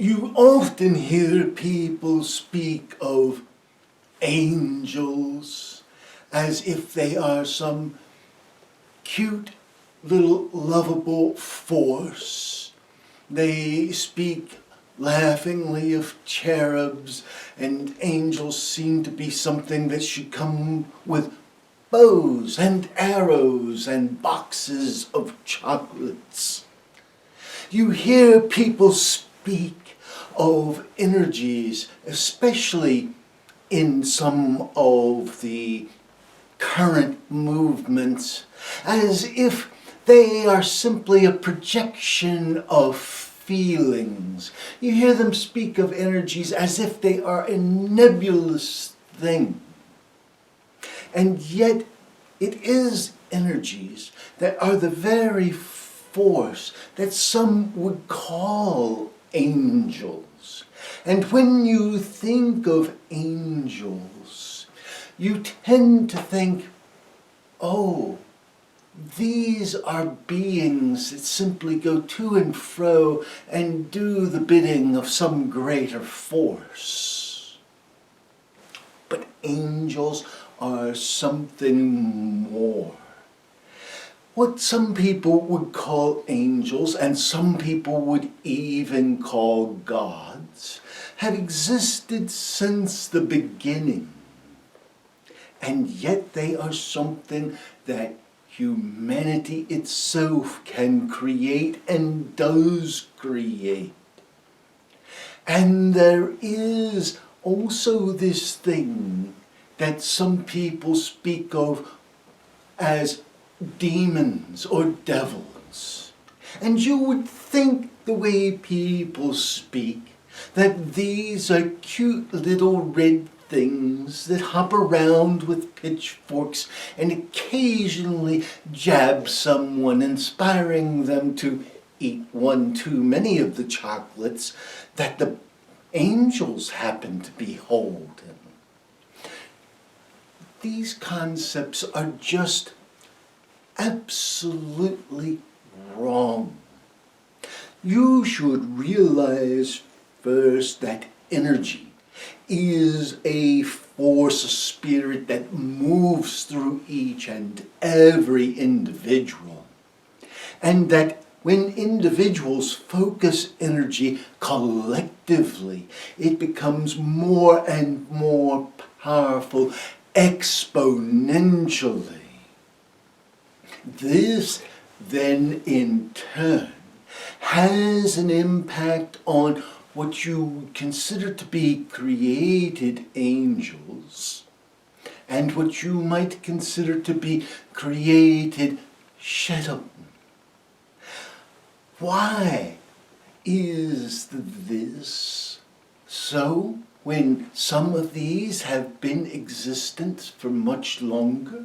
You often hear people speak of angels as if they are some cute little lovable force. They speak laughingly of cherubs, and angels seem to be something that should come with bows and arrows and boxes of chocolates. You hear people speak of energies, especially in some of the current movements, as if they are simply a projection of feelings. You hear them speak of energies as if they are a nebulous thing. And yet it is energies that are the very force that some would call angels. And when you think of angels, you tend to think, oh, these are beings that simply go to and fro and do the bidding of some greater force. But angels are something more. What some people would call angels, and some people would even call gods, have existed since the beginning. And yet they are something that humanity itself can create and does create. And there is also this thing that some people speak of as demons or devils. And you would think, the way people speak, that these are cute little red things that hop around with pitchforks and occasionally jab someone, inspiring them to eat one too many of the chocolates that the angels happen to be holding. These concepts are just absolutely wrong. You should realize first that energy is a force, a spirit that moves through each and every individual. And that when individuals focus energy collectively, it becomes more and more powerful exponentially. This then in turn has an impact on what you would consider to be created angels and what you might consider to be created shadow. Why is this so when some of these have been existent for much longer?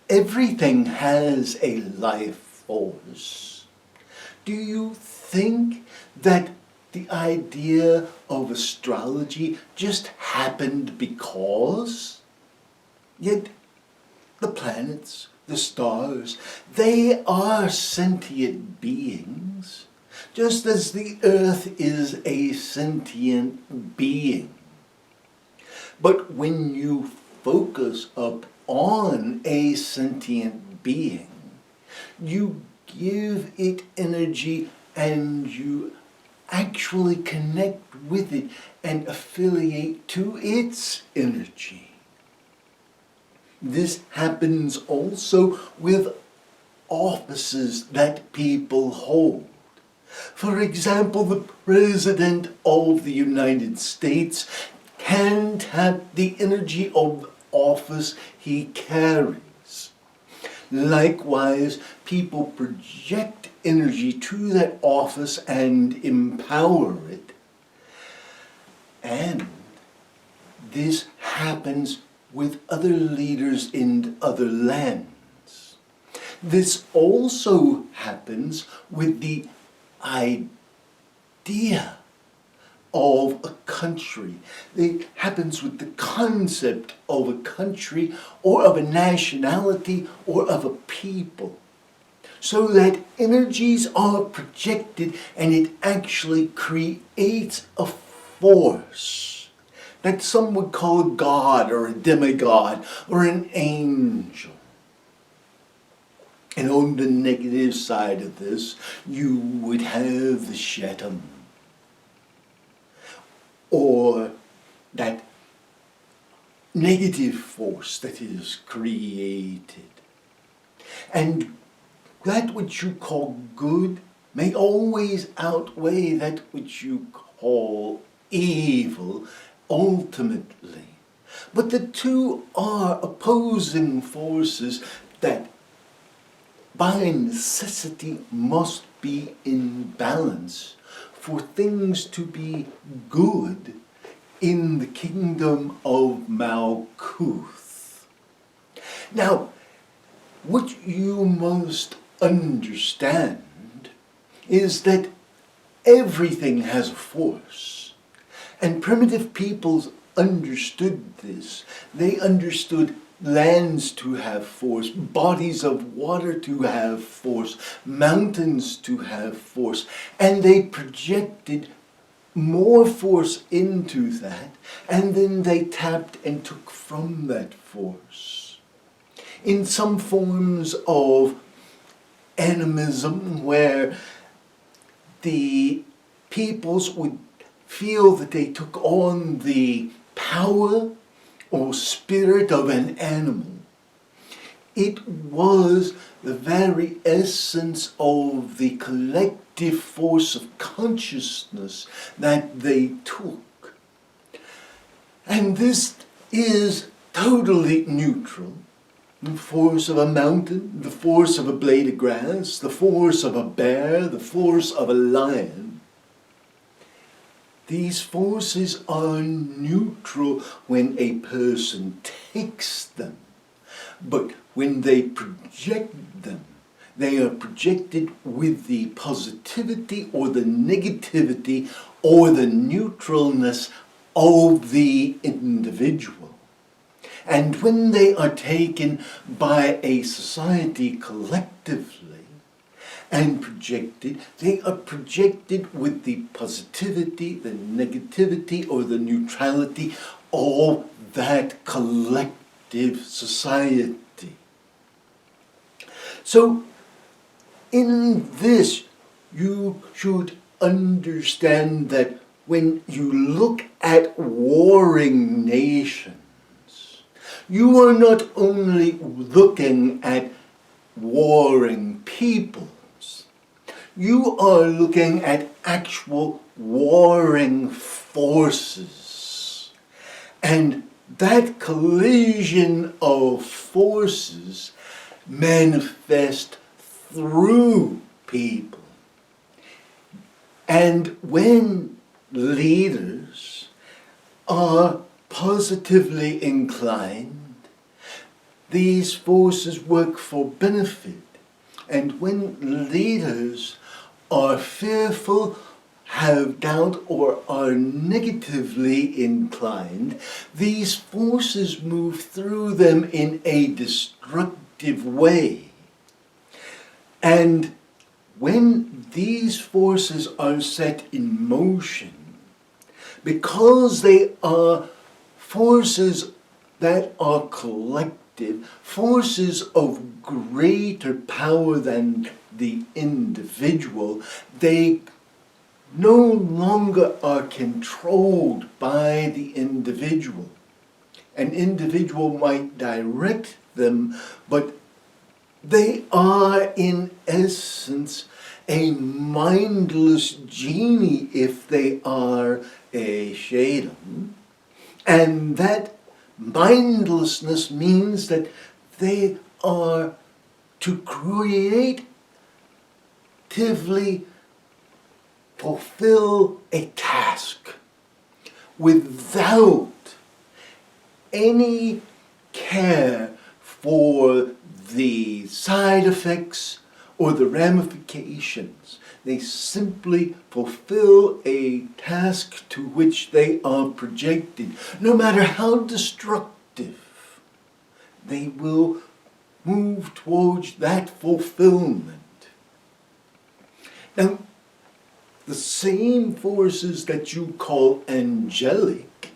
Everything has a life force. Do you think that the idea of astrology just happened because? Yet the planets, the stars, they are sentient beings, just as the earth is a sentient being. But when you focus up on a sentient being, you give it energy and you actually connect with it and affiliate to its energy. This happens also with offices that people hold. For example, the President of the United States can tap the energy of the office he carries. Likewise, people project energy to that office and empower it. And this happens with other leaders in other lands. This also happens with the idea of a country. It happens with the concept of a country or of a nationality or of a people. so that energies are projected and it actually creates a force that some would call a god or a demigod or an angel. And on the negative side of this, you would have the Shetam, or that negative force that is created. And that which you call good may always outweigh that which you call evil, ultimately. But the two are opposing forces that by necessity must be in balance for things to be good in the kingdom of Malkuth. Now, what you must understand is that everything has a force. And primitive peoples understood this. They understood lands to have force, bodies of water to have force, mountains to have force, and they projected more force into that, and then they tapped and took from that force. In some forms of animism, where the peoples would feel that they took on the power or spirit of an animal, it was the very essence of the collective force of consciousness that they took. And this is totally neutral. The force of a mountain, the force of a blade of grass, the force of a bear, the force of a lion. These forces are neutral when a person takes them. But when they project them, they are projected with the positivity or the negativity or the neutralness of the individual. And when they are taken by a society collectively and projected, they are projected with the positivity, the negativity, or the neutrality of that collective society. So, in this, you should understand that when you look at warring nations, you are not only looking at warring peoples, you are looking at actual warring forces. And that collision of forces manifest through people. And when leaders are positively inclined, these forces work for benefit. And when leaders are fearful, have doubt, or are negatively inclined, these forces move through them in a destructive way. And when these forces are set in motion, because they are forces that are collective, forces of greater power than the individual, they no longer are controlled by the individual. An individual might direct them, but they are in essence a mindless genie if they are a Shadam. And that mindlessness means that they are to creatively fulfill a task without any care for the side effects or the ramifications. They simply fulfill a task to which they are projected. No matter how destructive, they will move towards that fulfillment. Now, the same forces that you call angelic,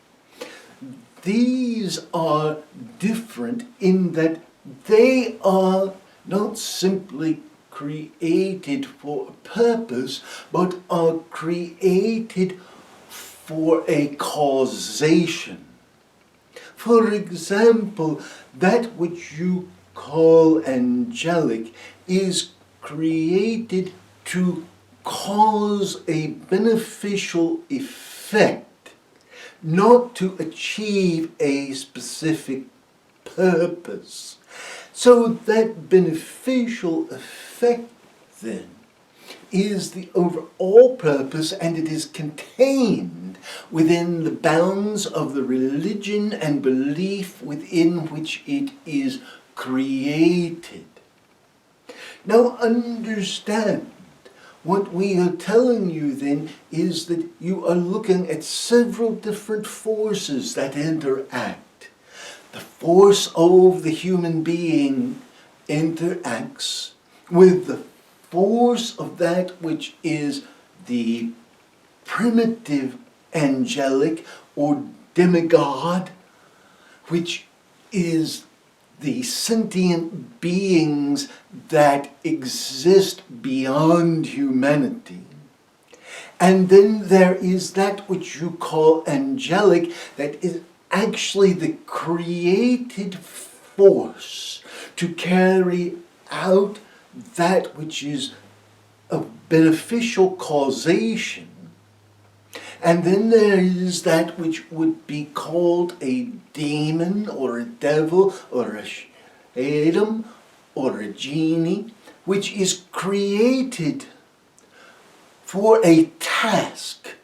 these are different in that they are not simply created for a purpose, but are created for a causation. For example, that which you call angelic is created to cause a beneficial effect, not to achieve a specific purpose. So that beneficial effect then is the overall purpose, and it is contained within the bounds of the religion and belief within which it is created. Now understand, what we are telling you then is that you are looking at several different forces that interact. The force of the human being interacts with the force of that which is the primitive angelic or demigod, which is the sentient beings that exist beyond humanity. And then there is that which you call angelic, that is actually the created force to carry out that which is a beneficial causation. And then there is that which would be called a demon or a devil or a shaitan or a genie, which is created for a task,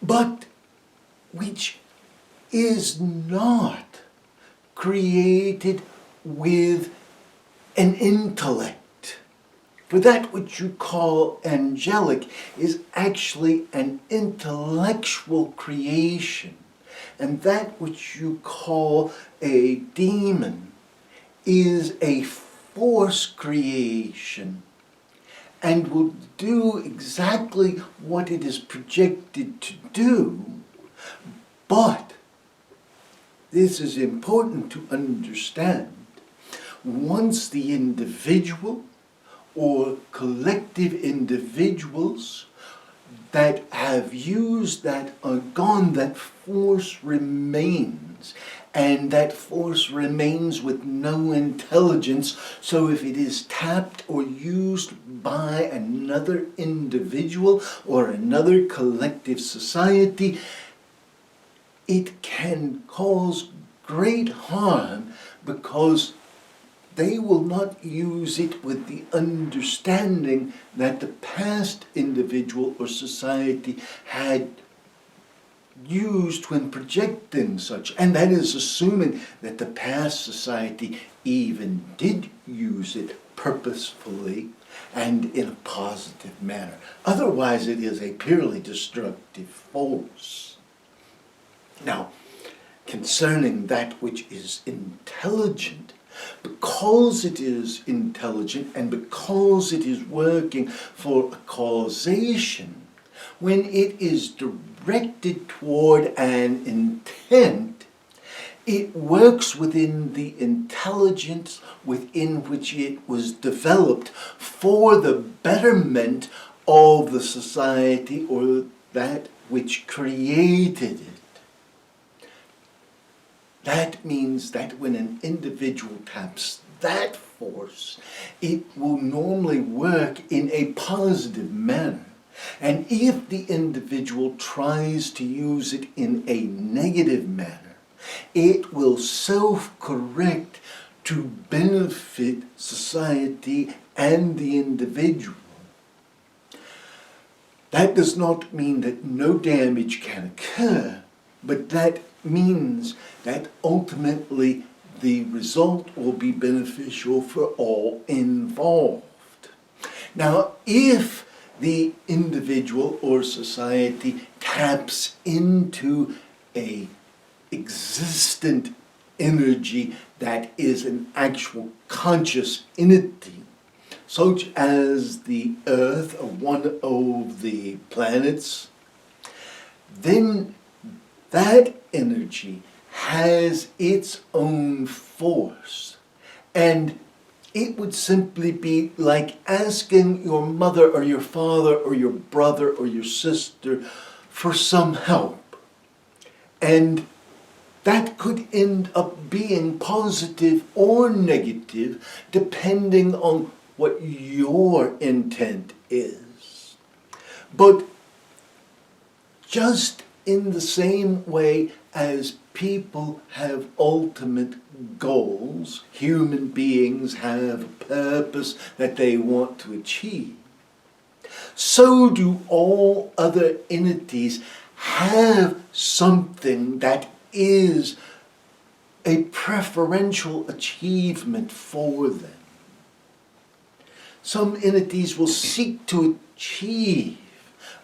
but which is not created with an intellect. For that which you call angelic is actually an intellectual creation, and that which you call a demon is a force creation and will do exactly what it is projected to do. But this is important to understand. Once the individual or collective individuals that have used that are gone, that force remains. And that force remains with no intelligence. So if it is tapped or used by another individual or another collective society, it can cause great harm, because they will not use it with the understanding that the past individual or society had used when projecting such. And that is assuming that the past society even did use it purposefully and in a positive manner. Otherwise, it is a purely destructive force. Now, concerning that which is intelligent, because it is intelligent and because it is working for a causation, when it is directed toward an intent, it works within the intelligence within which it was developed for the betterment of the society or that which created it. That means that when an individual taps that force, it will normally work in a positive manner. And if the individual tries to use it in a negative manner, it will self-correct to benefit society and the individual. That does not mean that no damage can occur, but that means that ultimately the result will be beneficial for all involved. Now, if the individual or society taps into a existent energy that is an actual conscious entity, such as the Earth, one of the planets, then that energy has its own force. And it would simply be like asking your mother or your father or your brother or your sister for some help. And that could end up being positive or negative depending on what your intent is. But just in the same way as people have ultimate goals, human beings have a purpose that they want to achieve, so do all other entities have something that is a preferential achievement for them. Some entities will seek to achieve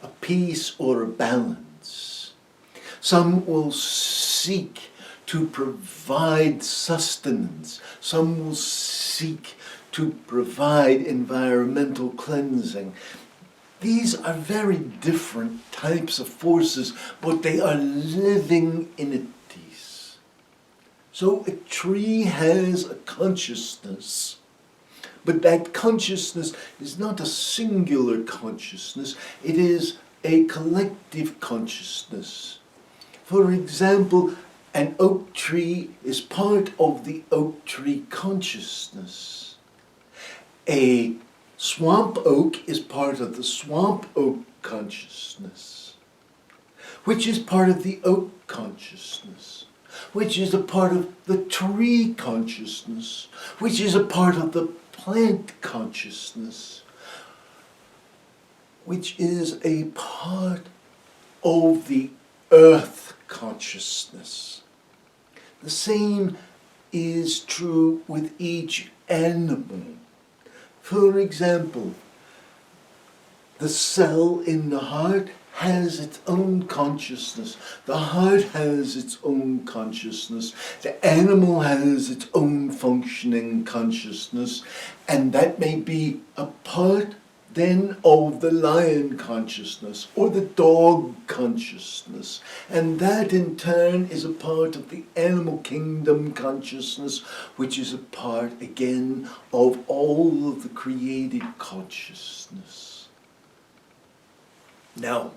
a peace or a balance. Some will seek to provide sustenance. Some will seek to provide environmental cleansing. These are very different types of forces, but they are living entities. So a tree has a consciousness, but that consciousness is not a singular consciousness, it is a collective consciousness. For example, an oak tree is part of the oak tree consciousness. A swamp oak is part of the swamp oak consciousness, which is part of the oak consciousness, which is a part of the tree consciousness, which is a part of the plant consciousness, which is a part of the earth consciousness. The same is true with each animal. For example, the cell in the heart has its own consciousness. The heart has its own consciousness. The animal has its own functioning consciousness. And that may be a part then of the lion consciousness or the dog consciousness. And that in turn is a part of the animal kingdom consciousness, which is a part again of all of the created consciousness. Now,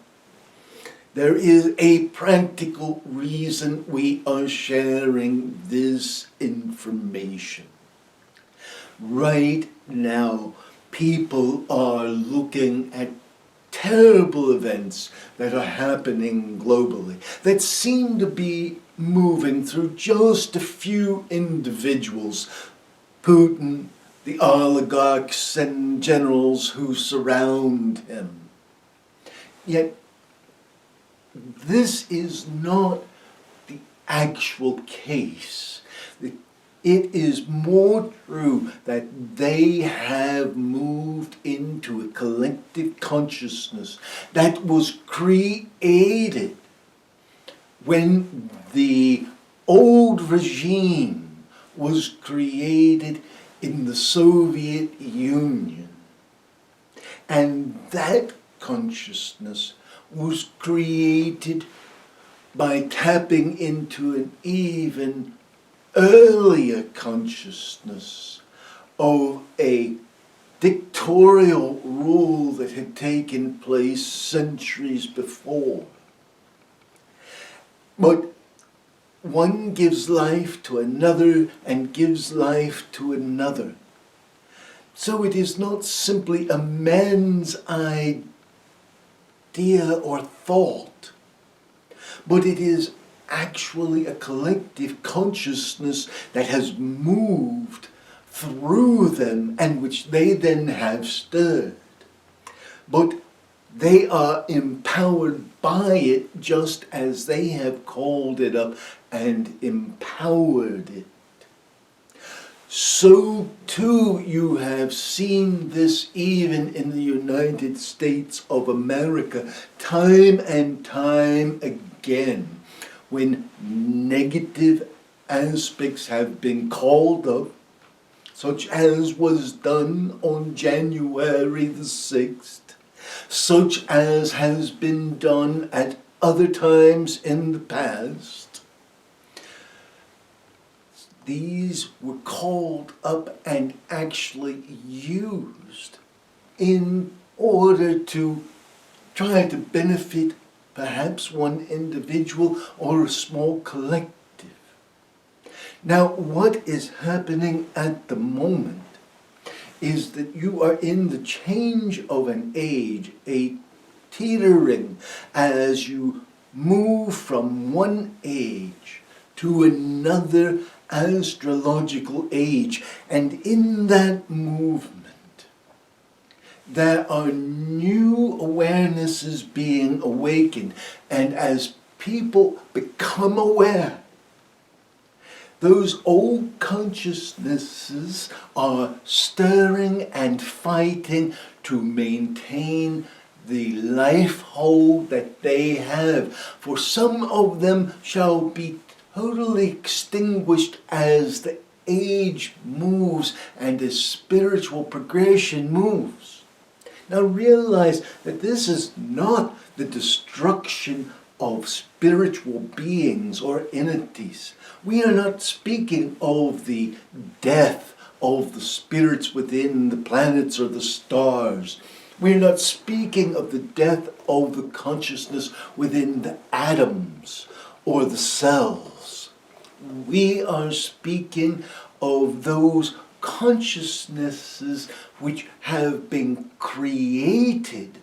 there is a practical reason we are sharing this information. Right now, people are looking at terrible events that are happening globally that seem to be moving through just a few individuals. Putin, the oligarchs and generals who surround him. Yet, this is not the actual case. It is more true that they have moved into a collective consciousness that was created when the old regime was created in the Soviet Union. And that consciousness was created by tapping into an even earlier consciousness of a dictatorial rule that had taken place centuries before. But one gives life to another and gives life to another. So it is not simply a man's idea or thought, but it is actually a collective consciousness that has moved through them and which they then have stirred. But they are empowered by it just as they have called it up and empowered it. So too you have seen this even in the United States of America, time and time again. When negative aspects have been called up, such as was done on January the 6th, such as has been done at other times in the past. These were called up and actually used in order to try to benefit perhaps one individual or a small collective. Now, what is happening at the moment is that you are in the change of an age, a teetering, as you move from one age to another astrological age. And in that movement, there are new awarenesses being awakened. And as people become aware, those old consciousnesses are stirring and fighting to maintain the life hold that they have. For some of them shall be totally extinguished as the age moves and as spiritual progression moves. Now realize that this is not the destruction of spiritual beings or entities. We are not speaking of the death of the spirits within the planets or the stars. We're not speaking of the death of the consciousness within the atoms or the cells. We are speaking of those consciousnesses which have been created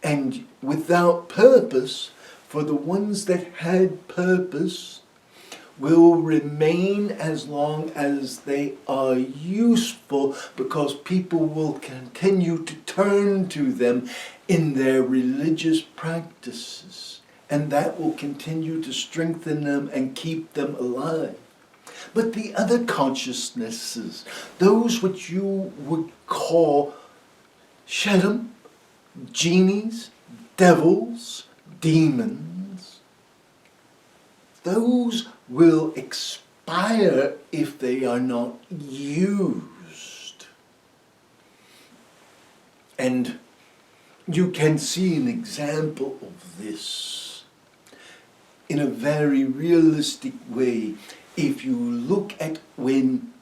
and without purpose. For the ones that had purpose will remain as long as they are useful, because people will continue to turn to them in their religious practices, and that will continue to strengthen them and keep them alive. But the other consciousnesses, those which you would call Shedim, genies, devils, demons, those will expire if they are not used. And you can see an example of this in a very realistic way if you look at when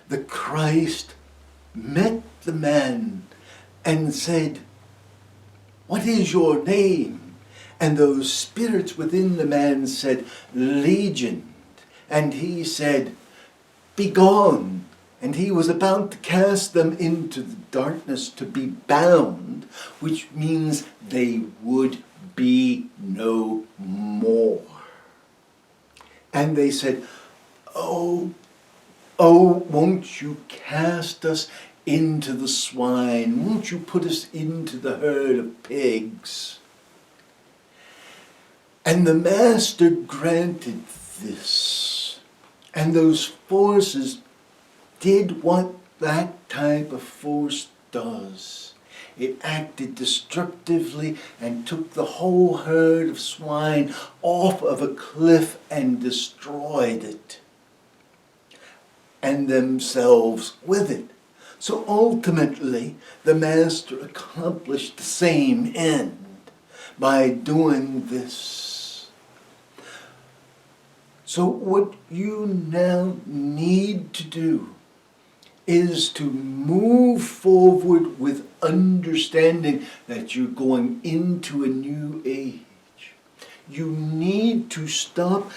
the Christ met the man and said, "What is your name?" And those spirits within the man said, "Legion." And he said, "Begone." And he was about to cast them into the darkness to be bound, which means they would be no more. And they said, Oh, won't you cast us into the swine? Won't you put us into the herd of pigs? And the master granted this. And those forces did what that type of force does. It acted destructively and took the whole herd of swine off of a cliff and destroyed it, and themselves with it. So ultimately, the master accomplished the same end by doing this. So what you now need to do is to move forward with understanding that you're going into a new age. You need to stop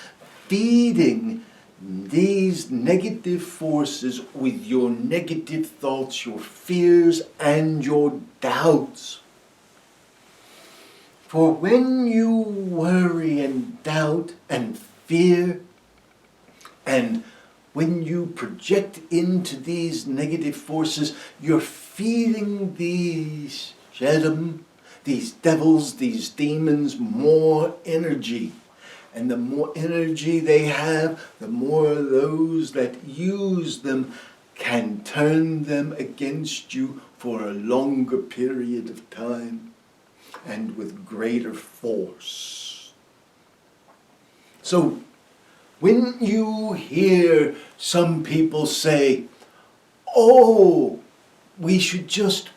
feeding these negative forces with your negative thoughts, your fears, and your doubts. For when you worry and doubt and fear, and when you project into these negative forces, you're feeding these Shedim, these devils, these demons, more energy. And the more energy they have, the more those that use them can turn them against you for a longer period of time and with greater force. So, when you hear some people say, oh, we should just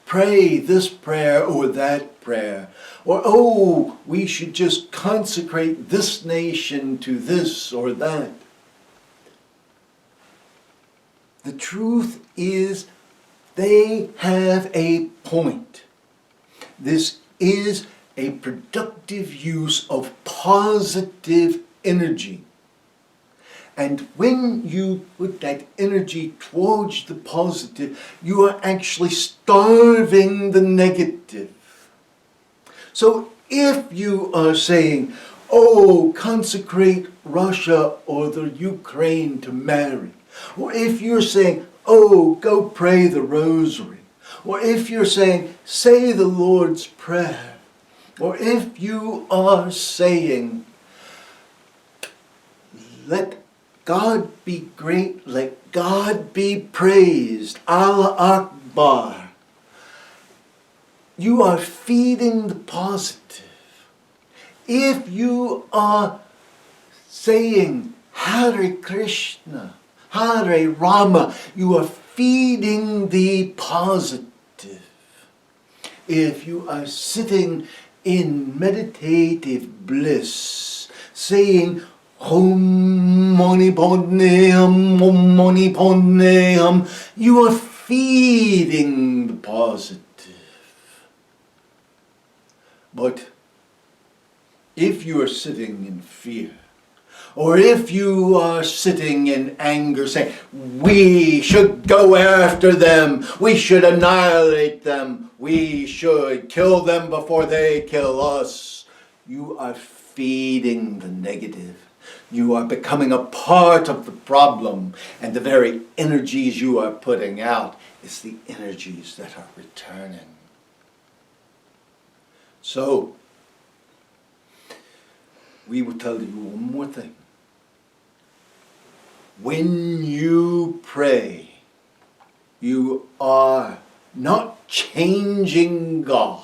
pray this prayer or that prayer. Or, oh, we should just consecrate this nation to this or that. The truth is, they have a point. This is a productive use of positive energy. And when you put that energy towards the positive, you are actually starving the negative. So if you are saying, oh, consecrate Russia or the Ukraine to marry, or if you're saying, oh, go pray the rosary, or if you're saying, say the Lord's Prayer, or if you are saying, let God be great, let God be praised, Allah Akbar, you are feeding the positive. If you are saying Hare Krishna, Hare Rama, you are feeding the positive. If you are sitting in meditative bliss, saying Om Mani Padme Hum, Om Mani Padme Hum, you are feeding the positive. But if you are sitting in fear, or if you are sitting in anger saying, we should go after them, we should annihilate them, we should kill them before they kill us, you are feeding the negative. You are becoming a part of the problem, and the very energies you are putting out is the energies that are returning. So, we will tell you one more thing. When you pray, you are not changing God.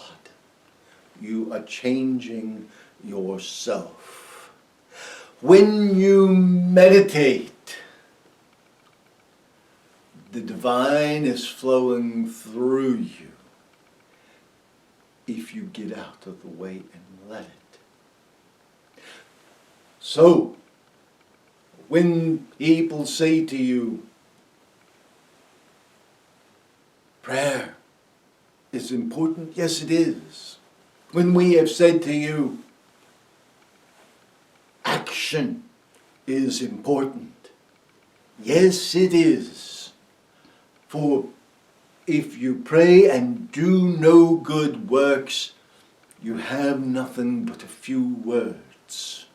You are changing yourself. When you meditate, the divine is flowing through you if you get out of the way and let it. So, when people say to you, prayer is important, yes it is. When we have said to you, action is important, yes it is. For if you pray and do no good works, you have nothing but a few words.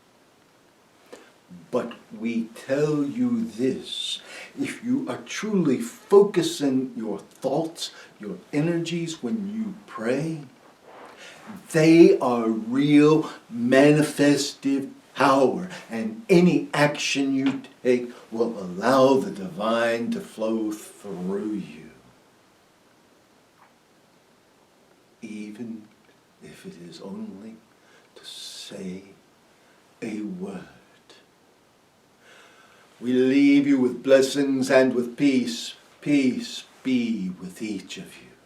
But we tell you this, if you are truly focusing your thoughts, your energies when you pray, they are real manifestive power, and any action you take will allow the divine to flow through you. Even if it is only to say a word. We leave you with blessings and with peace. Peace be with each of you.